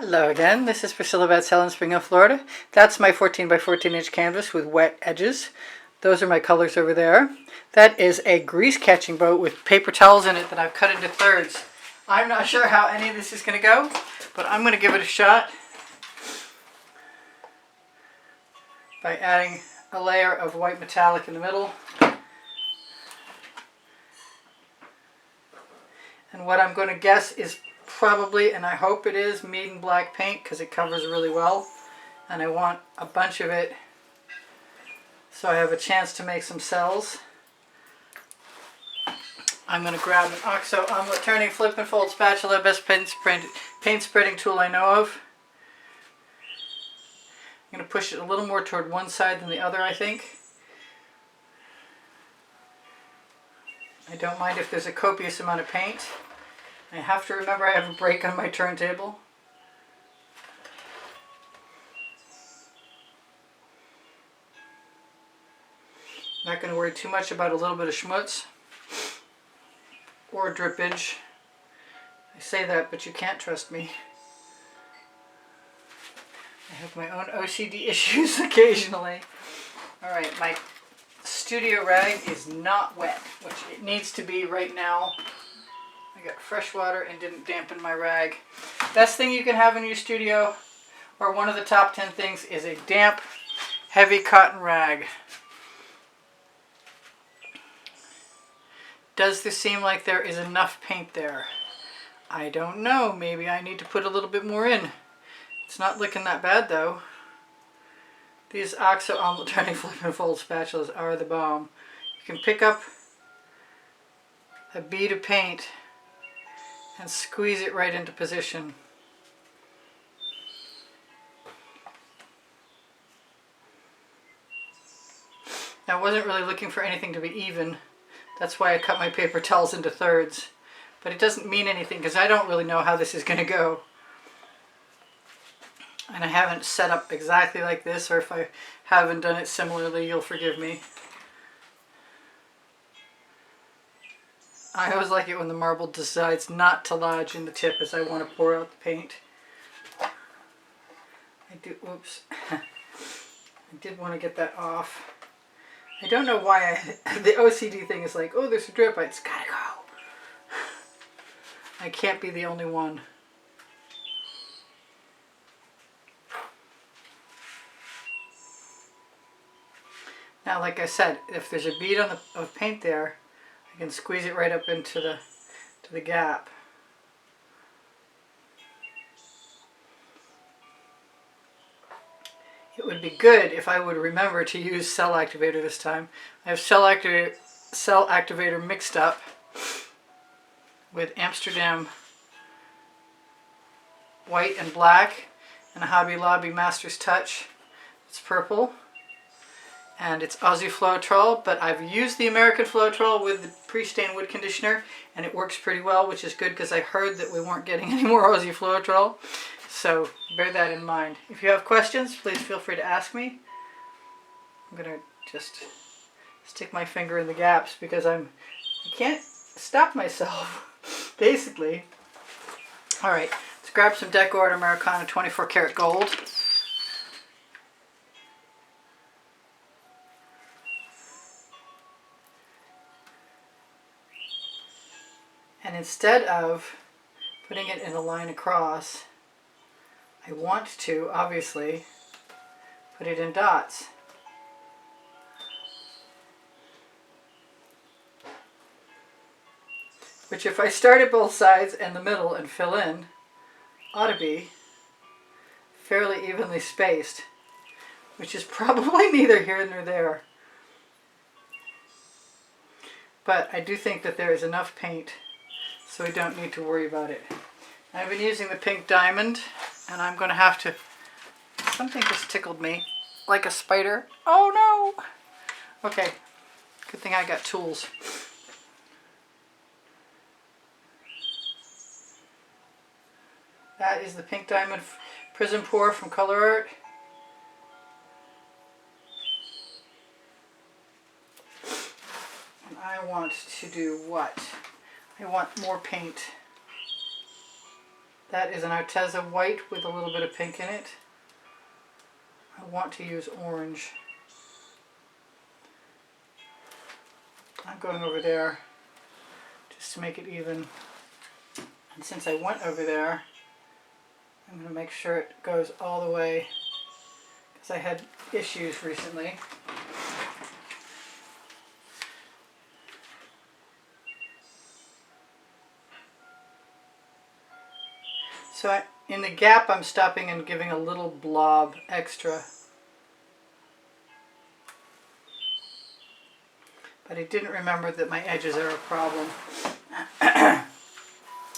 Hello again, this is Priscilla Batzell in Spring Hill, Florida. That's my 14 by 14 inch canvas with wet edges. Those are my colors over there. That is a grease catching boat with paper towels in it that I've cut into thirds. I'm not sure how any of this is going to go, but I'm going to give it a shot by adding a layer of white metallic in the middle. And what I'm going to guess is probably, and I hope it is, Meeden black paint because it covers really well. And I want a bunch of it so I have a chance to make some cells. I'm going to grab an OXO omelet turning flip and fold spatula, best paint spreading tool I know of. I'm going to push it a little more toward one side than the other, I think. I don't mind if there's a copious amount of paint. I have to remember I have a break on my turntable. I'm not going to worry too much about a little bit of schmutz or drippage. I say that, but you can't trust me. I have my own OCD issues occasionally. Alright, my studio rag is not wet, which it needs to be right now. I got fresh water and didn't dampen my rag. Best thing you can have in your studio, or one of the top 10 things, is a damp, heavy cotton rag. Does this seem like there is enough paint there? I don't know. Maybe I need to put a little bit more in. It's not looking that bad though. These OXO omelet turning flip and fold spatulas are the bomb. You can pick up a bead of paint and squeeze it right into position. Now, I wasn't really looking for anything to be even. That's why I cut my paper towels into thirds. But it doesn't mean anything because I don't really know how this is going to go. And I haven't set up exactly like this, or if I haven't done it similarly, you'll forgive me. I always like it when the marble decides not to lodge in the tip as I want to pour out the paint. Oops. I did want to get that off. I don't know why the OCD thing is like, oh, there's a drip, it's gotta go. I can't be the only one. Now, like I said, if there's a bead of paint there, I can squeeze it right up into the gap. It would be good if I would remember to use cell activator this time. I have cell activator mixed up with Amsterdam white and black and a Hobby Lobby Master's Touch. It's purple. And it's Aussie Floetrol, but I've used the American Floetrol with the pre-stain wood conditioner, and it works pretty well, which is good because I heard that we weren't getting any more Aussie Floetrol. So bear that in mind. If you have questions, please feel free to ask me. I'm going to just stick my finger in the gaps because I can't stop myself, basically. Alright, let's grab some Deco Americana 24 karat gold. And instead of putting it in a line across, I want to, obviously, put it in dots. Which, if I start at both sides and the middle and fill in, ought to be fairly evenly spaced, which is probably neither here nor there. But I do think that there is enough paint so we don't need to worry about it. I've been using the pink diamond, and I'm going to have to... Something just tickled me, like a spider. Oh no! Okay, good thing I got tools. That is the pink diamond prism pour from Color Art. And I want to do what? I want more paint. That is an Arteza white with a little bit of pink in it. I want to use orange. I'm going over there just to make it even. And since I went over there, I'm going to make sure it goes all the way, because I had issues recently. So in the gap, I'm stopping and giving a little blob extra. But I didn't remember that my edges are a problem.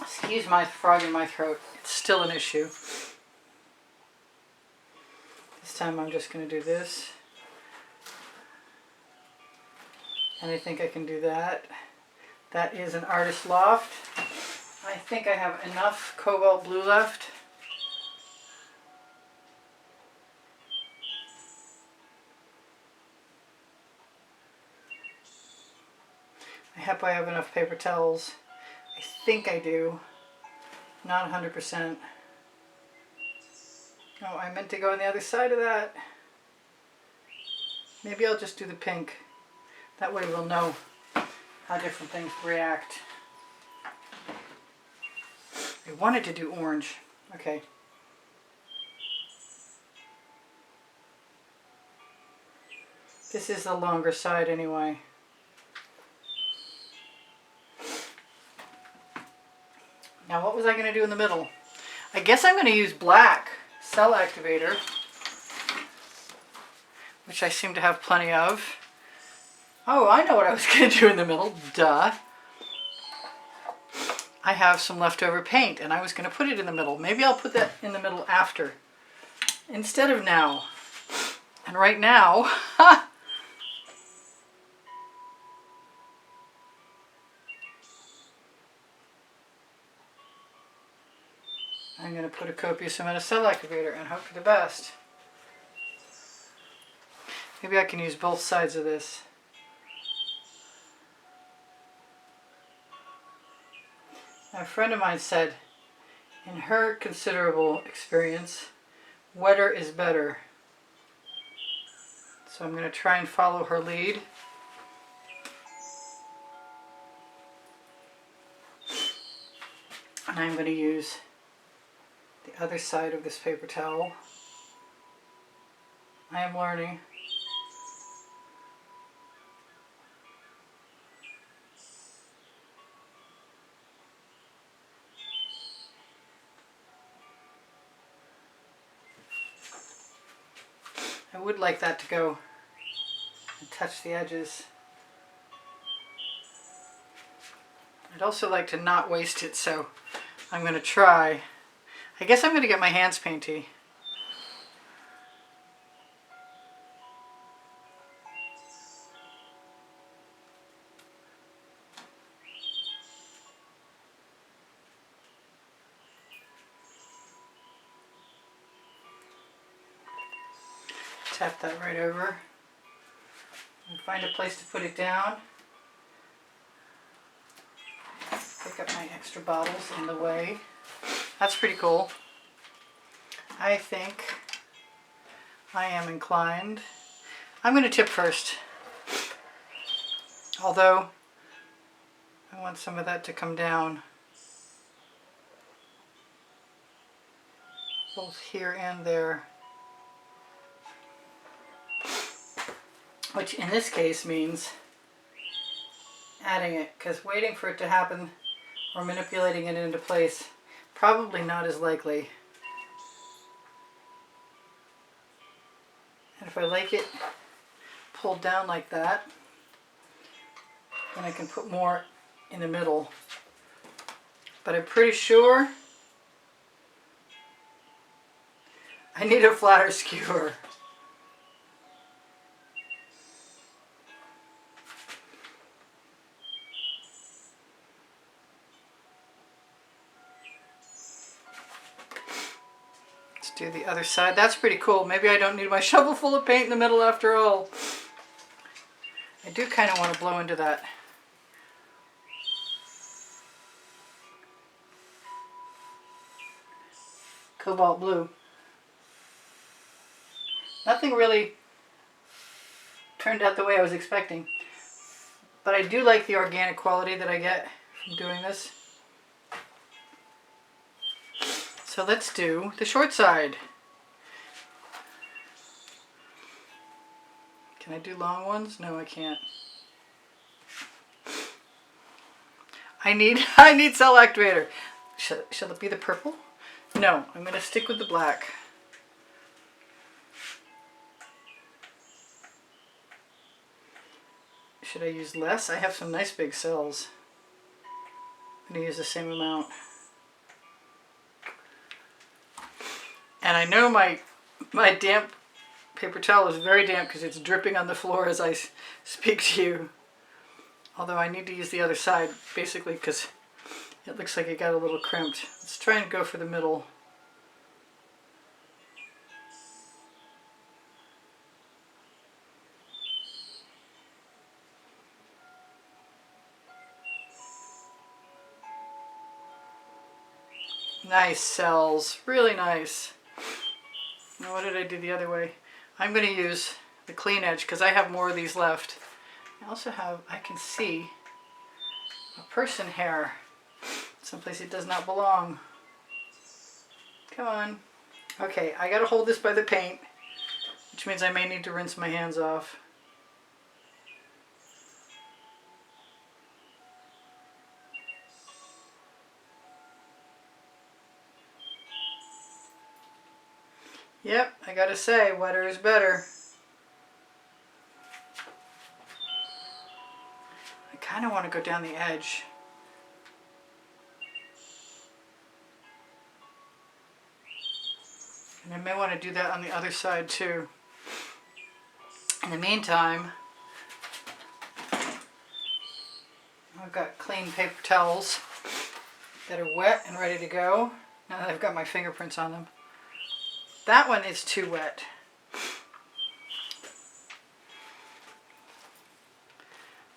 Excuse my frog in my throat. It's still an issue. This time I'm just going to do this. And I think I can do that. That is an Artist Loft. I think I have enough cobalt blue left. I hope I have enough paper towels. I think I do. Not 100%. Oh, I meant to go on the other side of that. Maybe I'll just do the pink. That way we'll know how different things react. I wanted to do orange. Okay. This is the longer side anyway. Now what was I going to do in the middle? I guess I'm going to use black cell activator, which I seem to have plenty of. Oh, I know what I was going to do in the middle. Duh. I have some leftover paint and I was going to put it in the middle. Maybe I'll put that in the middle after, instead of now. And right now, I'm going to put a copious amount of cell activator and hope for the best. Maybe I can use both sides of this. A friend of mine said, in her considerable experience, wetter is better. So I'm going to try and follow her lead. And I'm going to use the other side of this paper towel. I am learning. I would like that to go and touch the edges. I'd also like to not waste it, so I'm going to try. I guess I'm going to get my hands painty. Tap that right over and find a place to put it down. Pick up my extra bottles in the way. That's pretty cool. I think I am inclined. I'm going to tip first. Although I want some of that to come down. Both here and there. Which in this case means adding it, because waiting for it to happen or manipulating it into place, probably not as likely. And if I like it pulled down like that, then I can put more in the middle. But I'm pretty sure I need a flatter skewer. Do the other side. That's pretty cool. Maybe I don't need my shovel full of paint in the middle after all. I do kind of want to blow into that. cobalt blue. Nothing really turned out the way I was expecting. But I do like the organic quality that I get from doing this. So let's do the short side. Can I do long ones? No, I can't. I need cell activator. Shall it be the purple? No, I'm going to stick with the black. Should I use less? I have some nice big cells. I'm going to use the same amount. And I know my damp paper towel is very damp because it's dripping on the floor as I speak to you. Although I need to use the other side basically because it looks like it got a little crimped. Let's try and go for the middle. Nice cells, really nice. Now what did I do the other way? I'm going to use the clean edge because I have more of these left. I also have, I can see a person hair someplace it does not belong. Come on. Okay, I got to hold this by the paint, which means I may need to rinse my hands off. Yep, I gotta say, wetter is better. I kind of want to go down the edge. And I may want to do that on the other side too. In the meantime, I've got clean paper towels that are wet and ready to go. Now that I've got my fingerprints on them. That one is too wet.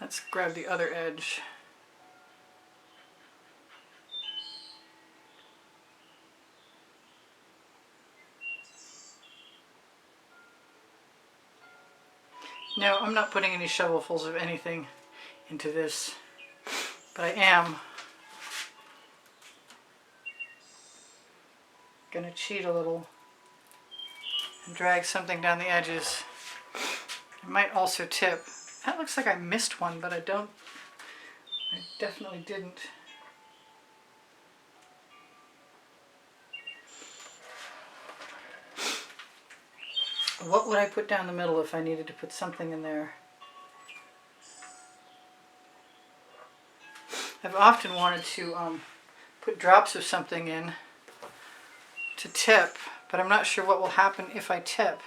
Let's grab the other edge. No, I'm not putting any shovelfuls of anything into this, but I am gonna cheat a little and drag something down the edges. I might also tip. That looks like I missed one, but I definitely didn't. What would I put down the middle if I needed to put something in there? I've often wanted to put drops of something in to tip, but I'm not sure what will happen if I tip.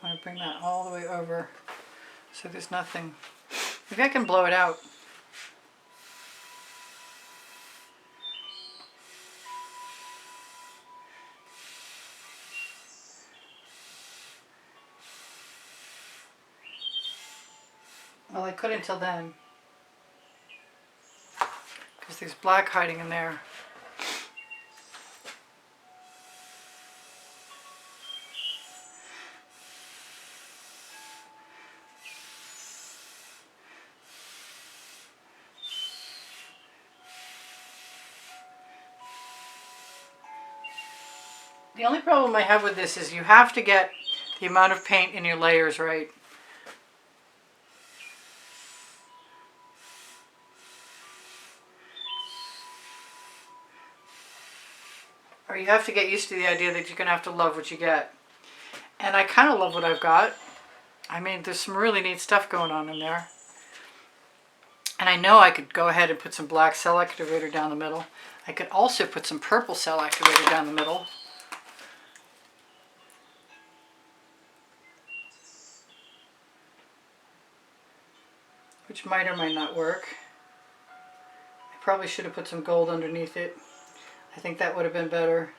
I'm going to bring that all the way over so there's nothing. Maybe I can blow it out. Well, I could until then, because there's black hiding in there. The only problem I have with this is you have to get the amount of paint in your layers right. Or you have to get used to the idea that you're going to have to love what you get. And I kind of love what I've got. I mean, there's some really neat stuff going on in there. And I know I could go ahead and put some black cell activator down the middle. I could also put some purple cell activator down the middle. Which might or might not work. I probably should have put some gold underneath it. I think that would have been better.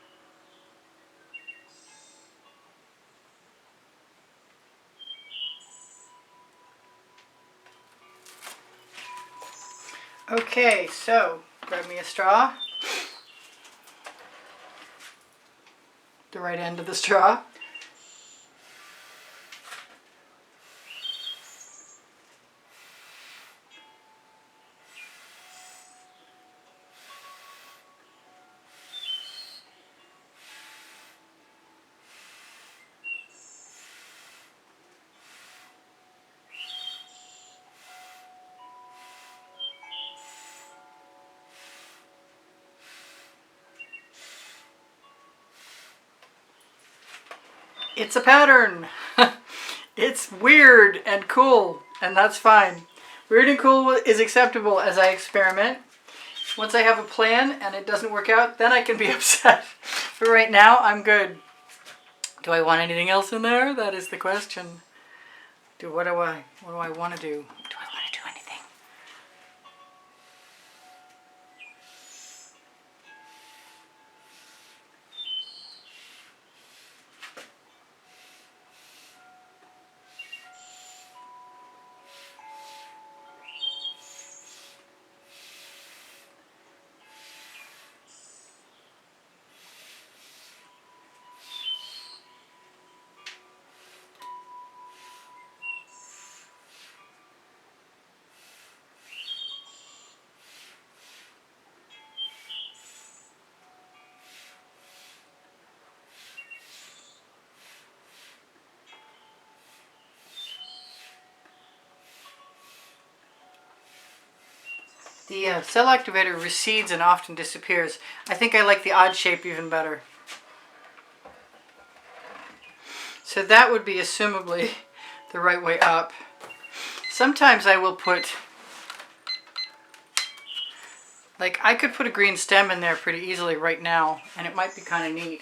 Okay, so grab me a straw the right end of the straw. It's a pattern. It's weird and cool, and that's fine. Weird and cool is acceptable as I experiment. Once I have a plan and it doesn't work out, then I can be upset. But right now, I'm good. Do I want anything else in there? That is the question. What do I want to do? Do I want to do anything? The cell activator recedes and often disappears. I think I like the odd shape even better. So that would be assumably the right way up. Sometimes I will put, like I could put a green stem in there pretty easily right now, and it might be kind of neat.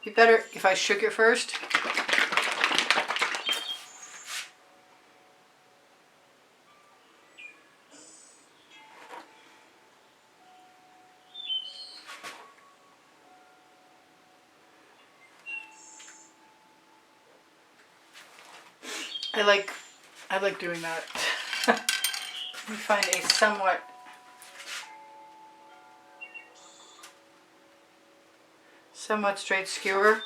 Be better if I shook it first. I like doing that. Let me find a somewhat straight skewer.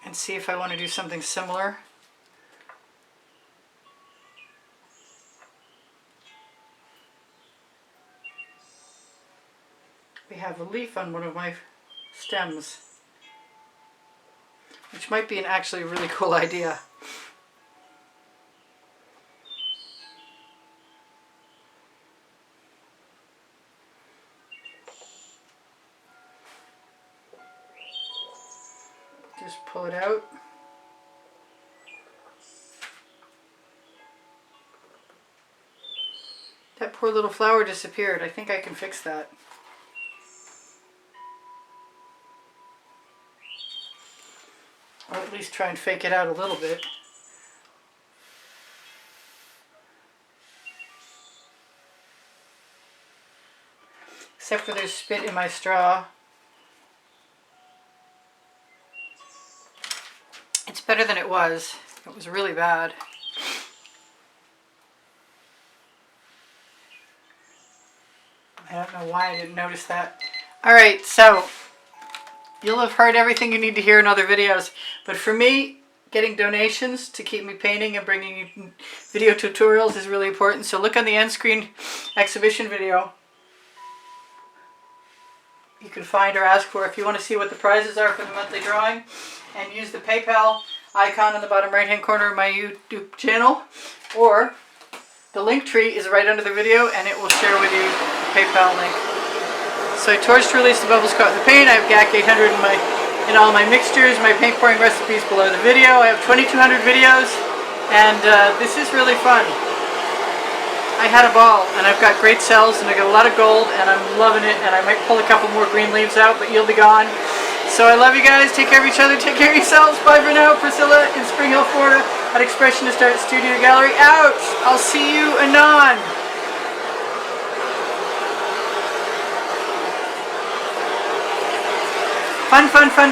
And see if I want to do something similar. We have a leaf on one of my stems, which might be actually a really cool idea. Just pull it out. That poor little flower disappeared. I think I can fix that. Or at least try and fake it out a little bit. Except for there's spit in my straw. It's better than it was. It was really bad. I don't know why I didn't notice that. Alright, so you'll have heard everything you need to hear in other videos. But for me, getting donations to keep me painting and bringing you video tutorials is really important. So look on the end screen exhibition video. You can find or ask for if you want to see what the prizes are for the monthly drawing. And use the PayPal icon in the bottom right hand corner of my YouTube channel. Or the link tree is right under the video and it will share with you the PayPal link. So I torched to release the bubbles caught in the paint. I have GAC 800 in all my mixtures. My paint pouring recipes below the video. I have 2,200 videos and this is really fun. I had a ball and I've got great cells and I got a lot of gold and I'm loving it, and I might pull a couple more green leaves out, but you'll be gone. So I love you guys. Take care of each other. Take care of yourselves. Bye for now. Priscilla in Spring Hill, Florida at Expressionist Art Studio Gallery. Out. I'll see you anon. Fun, fun, fun.